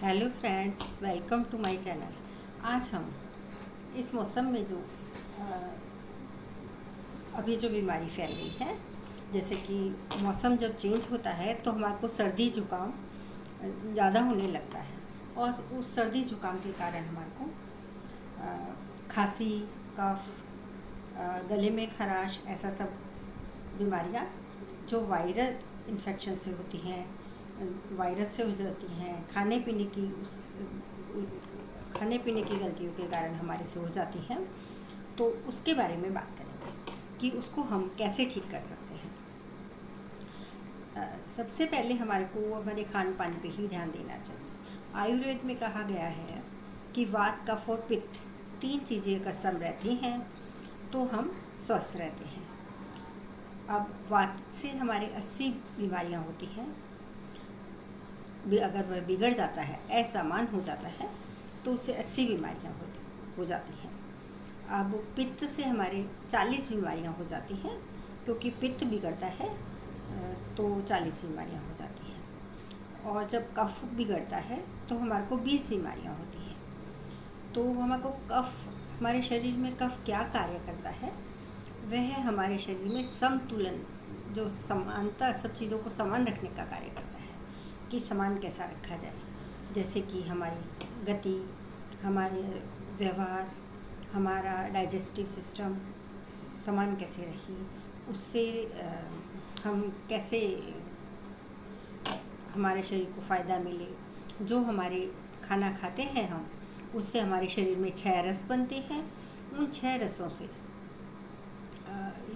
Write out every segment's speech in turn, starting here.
Hello friends, welcome to my channel. आज हम इस मौसम में जो अभी जो बीमारी फैल रही है, जैसे कि मौसम जब चेंज होता है तो हमारे को सर्दी जुकाम ज़्यादा होने लगता है। और उस सर्दी जुकाम के कारण हमारे को खांसी, कफ, गले में खराश, ऐसा सब बीमारियाँ जो वायरल इन्फेक्शन से होती हैं, वायरस से हो जाती हैं, खाने पीने की गलतियों के कारण हमारे से हो जाती हैं। तो उसके बारे में बात करेंगे कि उसको हम कैसे ठीक कर सकते हैं। सबसे पहले हमारे को हमारे खान पान पे ही ध्यान देना चाहिए। आयुर्वेद में कहा गया है कि वात, कफ और पित्त, 3 चीज़ें अगर सम रहती हैं तो हम स्वस्थ रहते हैं। अब वात से हमारे 80 बीमारियां होती हैं। अगर वह बिगड़ जाता है, असामान्य हो जाता है, तो उससे 80 बीमारियां हो जाती हैं। अब पित्त से हमारे 40 बीमारियां हो जाती हैं, क्योंकि पित्त बिगड़ता है तो 40 बीमारियां हो जाती हैं। और जब कफ बिगड़ता है तो हमारे को 20 बीमारियां होती हैं। तो हमारे को हमारे शरीर में कफ क्या कार्य करता है, वह हमारे शरीर में संतुलन, जो समानता, सब चीज़ों को समान रखने का कार्य करता है कि समान कैसा रखा जाए। जैसे कि हमारी गति, हमारे व्यवहार, हमारा डाइजेस्टिव सिस्टम समान कैसे रहे, उससे हम कैसे हमारे शरीर को फ़ायदा मिले। जो हमारे खाना खाते हैं हम, उससे हमारे शरीर में 6 रस बनते हैं। उन 6 रसों से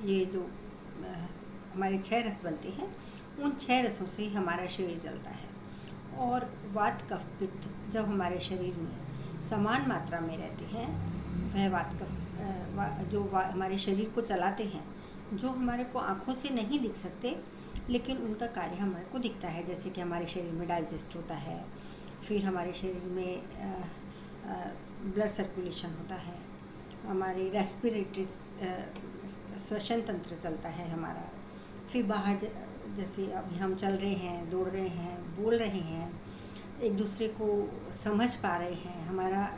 ये जो हमारे 6 रस बनते हैं, उन 6 रसों से हमारा शरीर जलता है। और वात, कफ, पित्त जब हमारे शरीर में समान मात्रा में रहते हैं, वह वात, कफ हमारे शरीर को चलाते हैं, जो हमारे को आँखों से नहीं दिख सकते, लेकिन उनका कार्य हमारे को दिखता है। जैसे कि हमारे शरीर में डाइजेस्ट होता है, फिर हमारे शरीर में ब्लड सर्कुलेशन होता है, हमारे रेस्पिरेटरी श्वसन तंत्र चलता है हमारा। फिर बाहर जैसे अभी हम चल रहे हैं, दौड़ रहे हैं, बोल रहे हैं, एक दूसरे को समझ पा रहे हैं, हमारा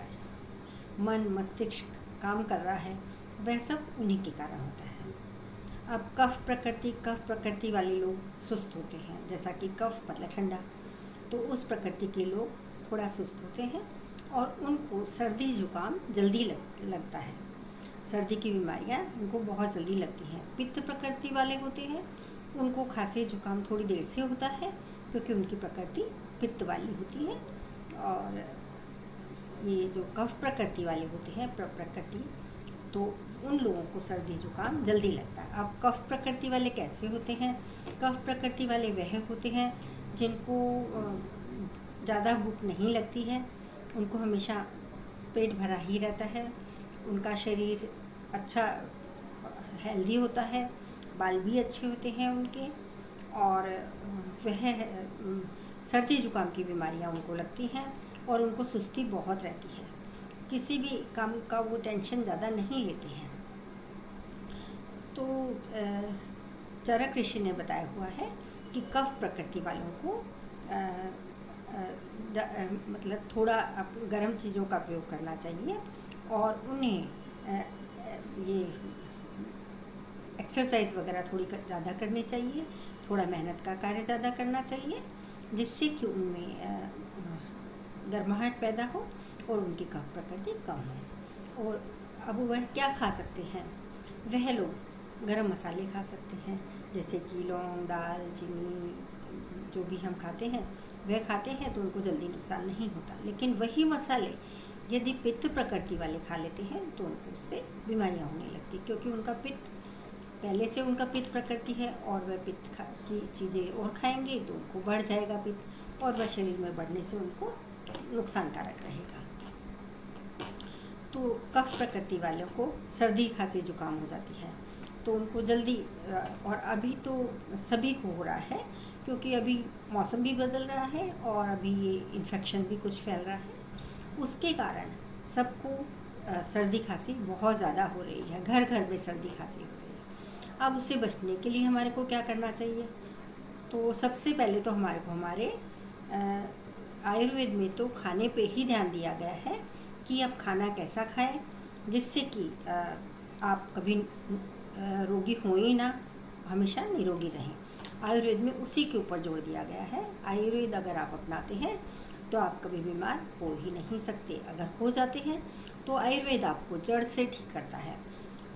मन मस्तिष्क काम कर रहा है, वह सब उन्हीं के कारण होता है। अब कफ प्रकृति वाले लोग सुस्त होते हैं। जैसा कि कफ मतलब ठंडा, तो उस प्रकृति के लोग थोड़ा सुस्त होते हैं और उनको सर्दी जुकाम जल्दी लगता है। सर्दी की बीमारियां उनको बहुत जल्दी लगती हैं। पित्त प्रकृति वाले होते हैं, उनको खांसी जुकाम थोड़ी देर से होता है, क्योंकि उनकी प्रकृति पित्त वाली होती है। और ये जो कफ प्रकृति वाले होते हैं प्रकृति, तो उन लोगों को सर्दी जुकाम जल्दी लगता है। अब कफ प्रकृति वाले कैसे होते हैं? कफ प्रकृति वाले वह होते हैं जिनको ज़्यादा भूख नहीं लगती है, उनको हमेशा पेट भरा ही रहता है, उनका शरीर अच्छा हेल्दी होता है, बाल भी अच्छे होते हैं उनके, और वह सर्दी जुकाम की बीमारियां उनको लगती हैं और उनको सुस्ती बहुत रहती है। किसी भी काम का वो टेंशन ज़्यादा नहीं लेते हैं। तो चरक ऋषि ने बताया हुआ है कि कफ प्रकृति वालों को मतलब थोड़ा गर्म चीज़ों का प्रयोग करना चाहिए और उन्हें ये एक्सरसाइज वगैरह थोड़ी ज़्यादा करनी चाहिए, थोड़ा मेहनत का कार्य ज़्यादा करना चाहिए, जिससे कि उनमें गर्माहट पैदा हो और उनकी कफ प्रकृति कम हो। और अब वह क्या खा सकते हैं? वह लोग गरम मसाले खा सकते हैं, जैसे कि लौंग, दाल चीनी, जो भी हम खाते हैं वह खाते हैं, तो उनको जल्दी नुकसान नहीं होता। लेकिन वही मसाले यदि पित्त प्रकृति वाले खा लेते हैं तो उनको उससे बीमारियां होने लगती, क्योंकि उनका पित्त पहले से उनका पित्त प्रकृति है, और वह पित्त की चीज़ें और खाएंगे तो उनको बढ़ जाएगा पित्त, और वह शरीर में बढ़ने से उनको नुकसानकारक रहेगा। तो कफ प्रकृति वालों को सर्दी, खांसी, जुकाम हो जाती है, तो उनको जल्दी, और अभी तो सभी को हो रहा है, क्योंकि अभी मौसम भी बदल रहा है और अभी ये इन्फेक्शन भी कुछ फैल रहा है, उसके कारण सबको सर्दी खांसी बहुत ज़्यादा हो रही है। घर घर में सर्दी खांसी हो रही है। अब उससे बचने के लिए हमारे को क्या करना चाहिए? तो सबसे पहले तो हमारे को हमारे आयुर्वेद में तो खाने पे ही ध्यान दिया गया है कि आप खाना कैसा खाएं जिससे कि आप कभी रोगी हो ही ना, हमेशा निरोगी रहें। आयुर्वेद में उसी के ऊपर जोर दिया गया है। आयुर्वेद अगर आप अपनाते हैं तो आप कभी बीमार हो ही नहीं सकते। अगर हो जाते हैं तो आयुर्वेद आपको जड़ से ठीक करता है।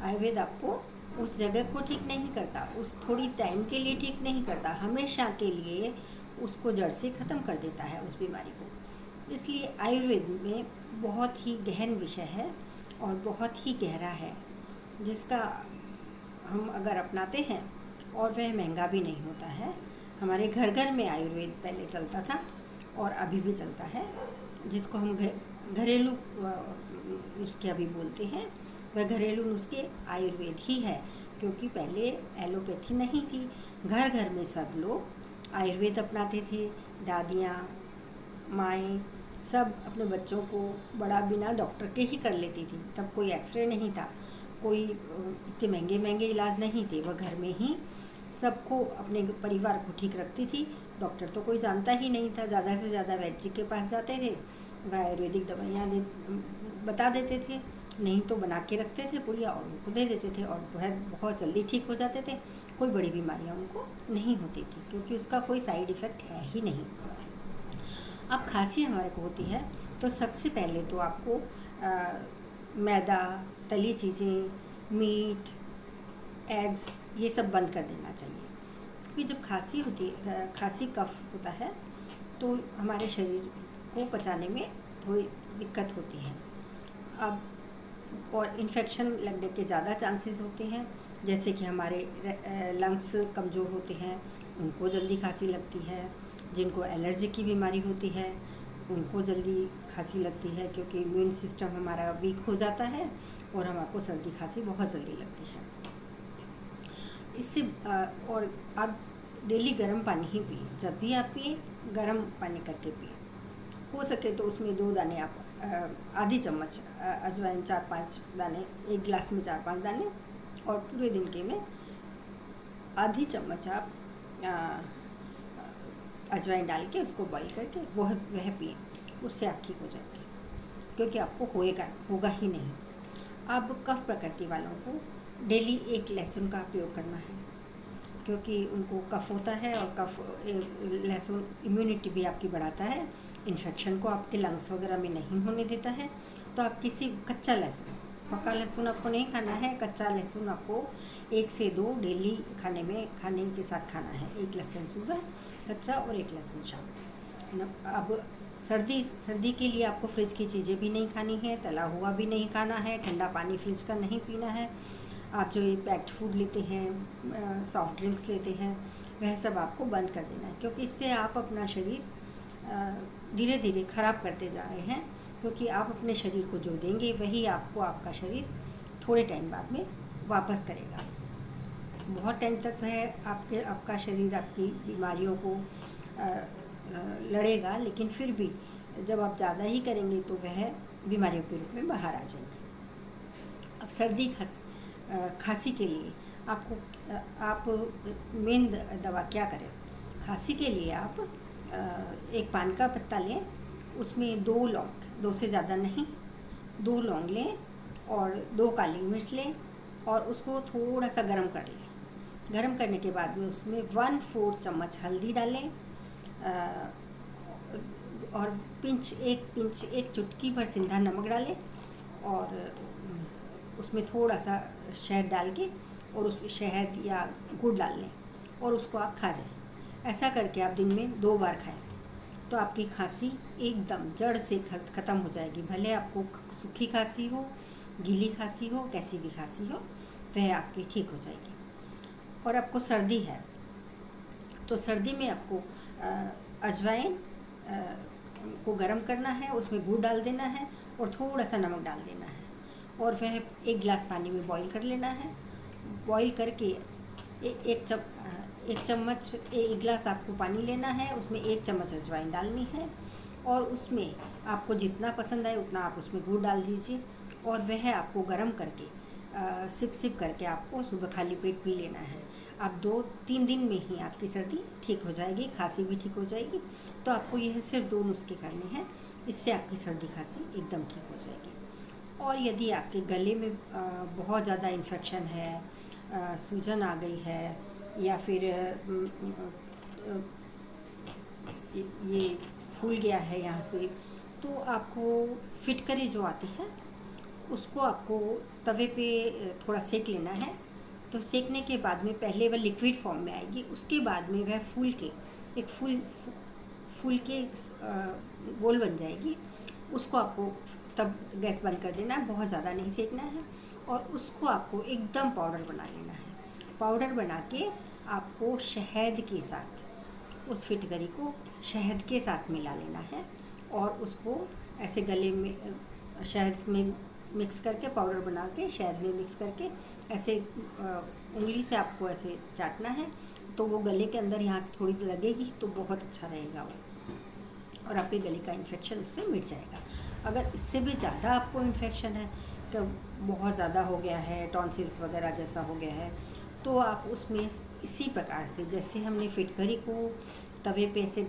आयुर्वेद आपको उस जगह को ठीक नहीं करता, उस थोड़ी टाइम के लिए ठीक नहीं करता, हमेशा के लिए उसको जड़ से ख़त्म कर देता है उस बीमारी को। इसलिए आयुर्वेद में बहुत ही गहन विषय है और बहुत ही गहरा है, जिसका हम अगर अपनाते हैं, और वह महंगा भी नहीं होता है। हमारे घर घर में आयुर्वेद पहले चलता था और अभी भी चलता है, जिसको हम घरेलू नुस्खे अभी बोलते हैं। वह घरेलू नुस्खे आयुर्वेद ही है, क्योंकि पहले एलोपैथी नहीं थी। घर घर में सब लोग आयुर्वेद अपनाते थे। दादियाँ, माएँ सब अपने बच्चों को बड़ा बिना डॉक्टर के ही कर लेती थी। तब कोई एक्सरे नहीं था, कोई इतने महंगे महंगे इलाज नहीं थे। वह घर में ही सबको, अपने परिवार को ठीक रखती थी। डॉक्टर तो कोई जानता ही नहीं था। ज़्यादा से ज़्यादा वैद्य जी के पास जाते थे, वह आयुर्वेदिक दवाइयाँ बता देते थे, नहीं तो बना के रखते थे पुड़िया और उनको दे देते थे, और वह बहुत जल्दी ठीक हो जाते थे। कोई बड़ी बीमारियाँ उनको नहीं होती थी, क्योंकि उसका कोई साइड इफ़ेक्ट है ही नहीं। अब खांसी हमारे को होती है तो सबसे पहले तो आपको मैदा, तली चीज़ें, मीट, एग्स, ये सब बंद कर देना चाहिए। क्योंकि जब खांसी होती है, खांसी कफ होता है, तो हमारे शरीर को पचाने में थोड़ी दिक्कत होती है। अब और इन्फेक्शन लगने के ज़्यादा चांसेस होते हैं, जैसे कि हमारे लंग्स कमज़ोर होते हैं, उनको जल्दी खांसी लगती है। जिनको एलर्जी की बीमारी होती है उनको जल्दी खांसी लगती है, क्योंकि इम्यून सिस्टम हमारा वीक हो जाता है और हमको सर्दी खांसी बहुत जल्दी लगती है। इससे और आप डेली गर्म पानी ही पिए। जब भी आप पिए, गर्म पानी करके पिए। हो सके तो उसमें 2 दाने आप आधी चम्मच अजवाइन, 4-5 दाने, 1 गिलास में 4-5 दाने, और पूरे दिन के में आधी चम्मच आप अजवाइन डाल के उसको बॉईल करके वह पिए। उससे आप ठीक हो जाएंगे, क्योंकि आपको होगा ही नहीं। अब कफ प्रकृति वालों को डेली 1 लहसुन का प्रयोग करना है, क्योंकि उनको कफ होता है, और कफ लहसुन इम्यूनिटी भी आपकी बढ़ाता है, इन्फेक्शन को आपके लंग्स वगैरह में नहीं होने देता है। तो आप किसी कच्चा लहसुन, पका लहसुन आपको नहीं खाना है, कच्चा लहसुन आपको 1 से 2 डेली खाने के साथ खाना है। 1 लहसुन सुबह कच्चा और 1 लहसुन शाम। अब सर्दी के लिए आपको फ्रिज की चीज़ें भी नहीं खानी है, तला हुआ भी नहीं खाना है, ठंडा पानी फ्रिज का नहीं पीना है। आप जो ये पैक्ड फूड लेते हैं, सॉफ्ट ड्रिंक्स लेते हैं, वह सब आपको बंद कर देना है, क्योंकि इससे आप अपना शरीर धीरे धीरे ख़राब करते जा रहे हैं। क्योंकि आप अपने शरीर को जो देंगे वही आपको आपका शरीर थोड़े टाइम बाद में वापस करेगा। बहुत टाइम तक वह आपका शरीर आपकी बीमारियों को लड़ेगा, लेकिन फिर भी जब आप ज़्यादा ही करेंगे तो वह बीमारियों के रूप में बाहर आ जाएंगे। अब सर्दी खांसी के लिए आप मेन दवा क्या करें? खांसी के लिए आप 1 पान का पत्ता लें, उसमें 2 लौंग, 2 से ज़्यादा नहीं, 2 लौंग लें और 2 काली मिर्च लें, और उसको थोड़ा सा गर्म कर लें। गर्म करने के बाद में उसमें 1/4 चम्मच हल्दी डालें, और एक चुटकी भर सिंधा नमक डालें, और उसमें थोड़ा सा शहद डाल के, और उस शहद या गुड़ डाल लें, और उसको आप खा जाएं। ऐसा करके आप दिन में 2 बार खाएं, तो आपकी खांसी एकदम जड़ से ख़त्म हो जाएगी। भले आपको सूखी खांसी हो, गीली खांसी हो, कैसी भी खांसी हो, वह आपकी ठीक हो जाएगी। और आपको सर्दी है तो सर्दी में आपको अजवाइन को गर्म करना है, उसमें गुड़ डाल देना है और थोड़ा सा नमक डाल देना है, और वह 1 गिलास पानी में बॉईल कर लेना है। बॉईल करके 1 चम्मच, 1 गिलास आपको पानी लेना है, उसमें 1 चम्मच अजवाइन डालनी है, और उसमें आपको जितना पसंद आए उतना आप उसमें गुड़ डाल दीजिए, और वह आपको गर्म करके सिप सिप करके आपको सुबह खाली पेट पी लेना है। आप 2-3 दिन में ही आपकी सर्दी ठीक हो जाएगी, खांसी भी ठीक हो जाएगी। तो आपको यह सिर्फ 2 नुस्खे करने हैं, इससे आपकी सर्दी खांसी एकदम ठीक हो जाएगी। और यदि आपके गले में बहुत ज़्यादा इन्फेक्शन है, सूजन आ गई है, या फिर ये फूल गया है यहाँ से, तो आपको फिटकरी जो आती है उसको आपको तवे पे थोड़ा सेक लेना है। तो सेकने के बाद में पहले वह लिक्विड फॉर्म में आएगी, उसके बाद में वह फूल के एक फूल के गोल बन जाएगी। उसको आपको तब गैस बंद कर देना है, बहुत ज़्यादा नहीं सेकना है, और उसको आपको एकदम पाउडर बना लेना है। पाउडर बना के आपको शहद के साथ, उस फिटकरी को शहद के साथ मिला लेना है, और उसको ऐसे गले में शहद में मिक्स करके, पाउडर बना के शहद में मिक्स करके ऐसे उंगली से आपको ऐसे चाटना है। तो वो गले के अंदर यहाँ से थोड़ी लगेगी तो बहुत अच्छा रहेगा वो, और आपके गले का इन्फेक्शन उससे मिट जाएगा। अगर इससे भी ज़्यादा आपको इन्फेक्शन है कि बहुत ज़्यादा हो गया है, टॉन्सिल्स वगैरह जैसा हो गया है, तो आप उसमें इसी प्रकार से, जैसे हमने फिटकरी को तवे पे ऐसे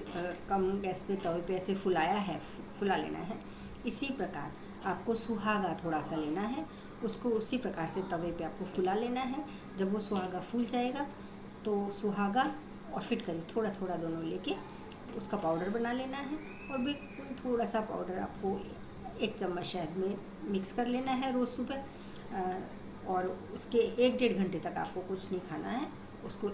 कम गैस पे तवे पे ऐसे फुलाया है, फुला लेना है, इसी प्रकार आपको सुहागा थोड़ा सा लेना है, उसको उसी प्रकार से तवे पे आपको फुला लेना है। जब वो सुहागा फूल जाएगा तो सुहागा और फिटकरी थोड़ा थोड़ा दोनों लेके उसका पाउडर बना लेना है, और भी थोड़ा सा पाउडर आपको 1 चम्मच शहद में मिक्स कर लेना है रोज़ सुबह। और उसके 1-1.5 घंटे तक आपको कुछ नहीं खाना है, उसको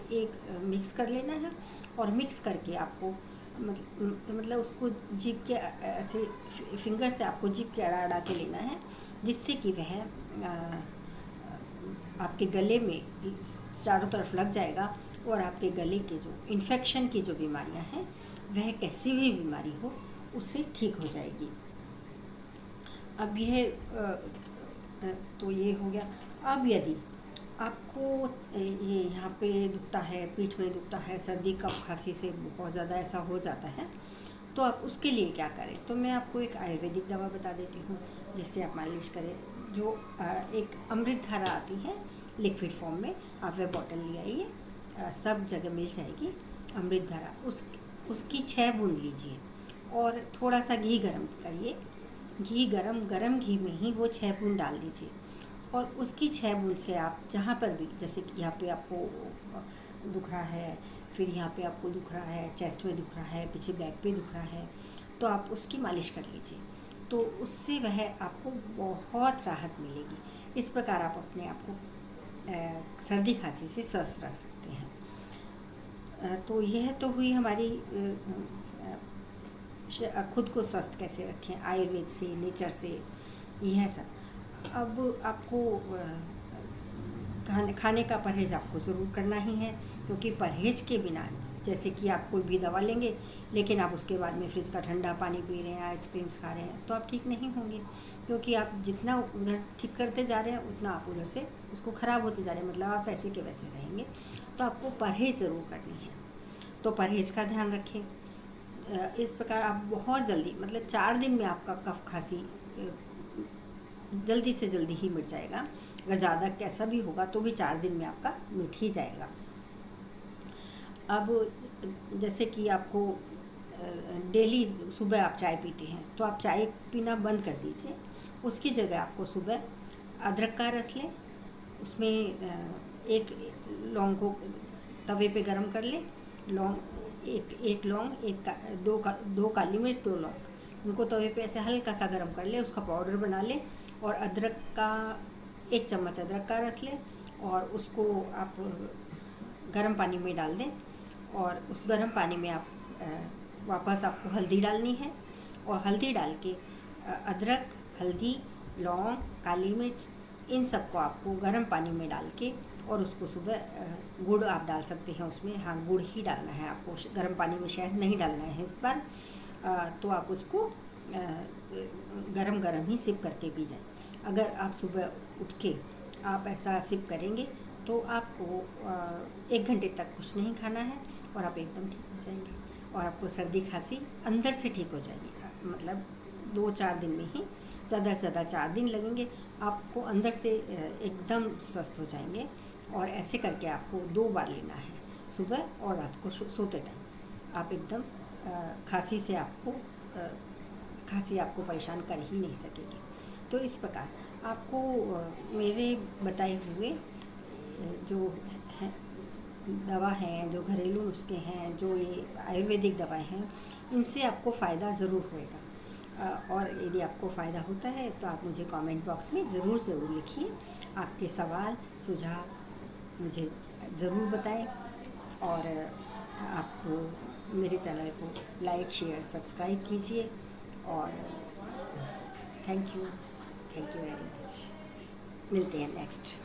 मिक्स कर लेना है। और मिक्स करके आपको मतलब उसको जीभ के ऐसे फिंगर से आपको जीभ के अड़ा अड़ा के लेना है, जिससे कि वह आपके गले में चारों तरफ लग जाएगा, और आपके गले के जो इन्फेक्शन की जो बीमारियां हैं, वह कैसी भी बीमारी हो उससे ठीक हो जाएगी। अब तो ये हो गया। अब यदि आपको ये यहाँ पे दुखता है, पीठ में दुखता है, सर्दी कफ खांसी से बहुत ज़्यादा ऐसा हो जाता है, तो आप उसके लिए क्या करें। तो मैं आपको एक आयुर्वेदिक दवा बता देती हूँ जिससे आप मालिश करें। जो एक अमृत धारा आती है लिक्विड फॉर्म में, आप वह बॉटल ले आइए, सब जगह मिल जाएगी अमृत धारा। उसकी 6 बूंद लीजिए, और थोड़ा सा घी गरम करिए। घी गरम घी में ही वो 6 बूंद डाल दीजिए, और उसकी 6 बूंद से आप जहाँ पर भी, जैसे कि यहाँ पे आपको दुख रहा है, फिर यहाँ पे आपको दुख रहा है, चेस्ट में दुख रहा है, पीछे बैक पे दुख रहा है, तो आप उसकी मालिश कर लीजिए। तो उससे वह आपको बहुत राहत मिलेगी। इस प्रकार आप अपने आप को सर्दी खांसी से स्वस्थ रख सकते हैं। तो यह तो हुई हमारी खुद को स्वस्थ कैसे रखें आयुर्वेद से, नेचर से, यह सब। अब आपको खाने का परहेज़ आपको ज़रूर करना ही है, क्योंकि परहेज़ के बिना, जैसे कि आप कोई भी दवा लेंगे लेकिन आप उसके बाद में फ्रिज का ठंडा पानी पी रहे हैं, आइसक्रीम्स खा रहे हैं, तो आप ठीक नहीं होंगे। क्योंकि आप जितना उधर ठीक करते जा रहे हैं उतना आप उधर से उसको ख़राब होते जा रहे हैं, मतलब आप वैसे के वैसे रहेंगे। तो आपको परहेज़ ज़रूर करनी है, तो परहेज़ का ध्यान रखें। इस प्रकार आप बहुत जल्दी, मतलब 4 दिन में आपका कफ खांसी जल्दी से जल्दी ही मिट जाएगा। अगर ज़्यादा कैसा भी होगा तो भी 4 दिन में आपका मिट ही जाएगा। अब जैसे कि आपको डेली सुबह आप चाय पीते हैं, तो आप चाय पीना बंद कर दीजिए। उसकी जगह आपको सुबह अदरक का रस लें, उसमें एक लौंग को तवे पे गरम कर लें। एक लौंग, दो काली मिर्च, 2 लौंग, उनको तवे पे ऐसे हल्का सा गरम कर लें, उसका पाउडर बना लें। और अदरक का 1 चम्मच अदरक का रस लें, और उसको आप गर्म पानी में डाल दें। और उस गर्म पानी में आप वापस आपको हल्दी डालनी है, और हल्दी डाल के अदरक, हल्दी, लौंग, काली मिर्च, इन सबको आपको गर्म पानी में डाल के, और उसको सुबह गुड़ आप डाल सकते हैं उसमें, हाँ गुड़ ही डालना है आपको, गर्म पानी में शहद नहीं डालना है इस बार। तो आप उसको गरम ही सिप करके पी जाएं। अगर आप सुबह उठ के आप ऐसा सिप करेंगे तो आपको 1 घंटे तक कुछ नहीं खाना है, और आप एकदम ठीक हो जाएंगे, और आपको सर्दी खांसी अंदर से ठीक हो जाएगी। मतलब 2-4 दिन में ही ज़्यादा से ज़्यादा 4 दिन लगेंगे, आपको अंदर से एकदम स्वस्थ हो जाएंगे। और ऐसे करके आपको 2 बार लेना है, सुबह और रात को सोते टाइम। आप एकदम खांसी से खांसी आपको परेशान कर ही नहीं सकेगी। तो इस प्रकार आपको मेरे बताए हुए जो हैं दवा हैं, जो घरेलू नुस्खे हैं, जो ये आयुर्वेदिक दवाएं हैं, इनसे आपको फ़ायदा ज़रूर होएगा। और यदि आपको फ़ायदा होता है तो आप मुझे कमेंट बॉक्स में ज़रूर लिखिए। आपके सवाल सुझाव मुझे ज़रूर बताएं। और आप मेरे चैनल को लाइक शेयर सब्सक्राइब कीजिए। और थैंक यू वेरी मच। मिलते हैं नेक्स्ट।